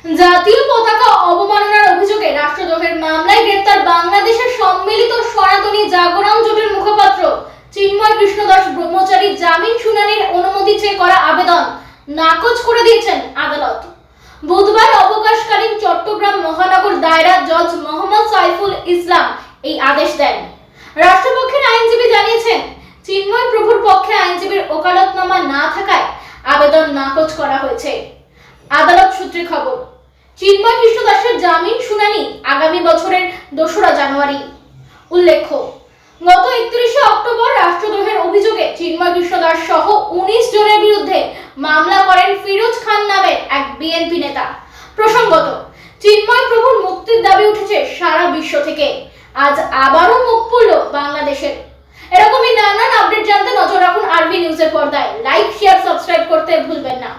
জাতীয় পতাকা অবমাননার অভিযোগে রাষ্ট্রদ্রোহের মামলায় গ্রেপ্তার বাংলাদেশের সম্মিলিত সনাতনী জাগরণ জোটের মুখপাত্র চিন্ময় কৃষ্ণ দাস ব্রহ্মচারীর জামিন শুনানির অনুমতি চেয়ে করা আবেদন নাকচ করে দিয়েছেন আদালত। বুধবার অবকাশকালীন চট্টগ্রাম মহানগর দায়রা জজ মোহাম্মদ সাইফুল ইসলাম এই আদেশ দেন। রাষ্ট্রপক্ষের আইনজীবী জানিয়েছেন, চিন্ময় প্রভুর পক্ষে আইনজীবীর ওকালতনামা না থাকায় আবেদন নাকচ করা হয়েছে। আদালত সূত্রে খবর, চিন্ময় কৃষ্ণ দাসের জামিন শুনানি আগামী বছরের 2রা জানুয়ারি। উল্লেখ্য, গত 31শে অক্টোবর রাষ্ট্রদ্রোহের অভিযোগে চিন্ময় কৃষ্ণ দাস সহ 19 জনের বিরুদ্ধে মামলা করেন ফিরোজ খান নামের এক বিএনপি নেতা। প্রসঙ্গত, চিন্ময় প্রভুর মুক্তির দাবি উঠেছে সারা বিশ্ব থেকে। আজ আবারও মুখ পুরল বাংলাদেশের। এরকমই নানান আপডেট জানতে নজর রাখুন আরবি নিউজের পর্দায়। লাইক, শেয়ার, সাবস্ক্রাইব করতে ভুলবেন না।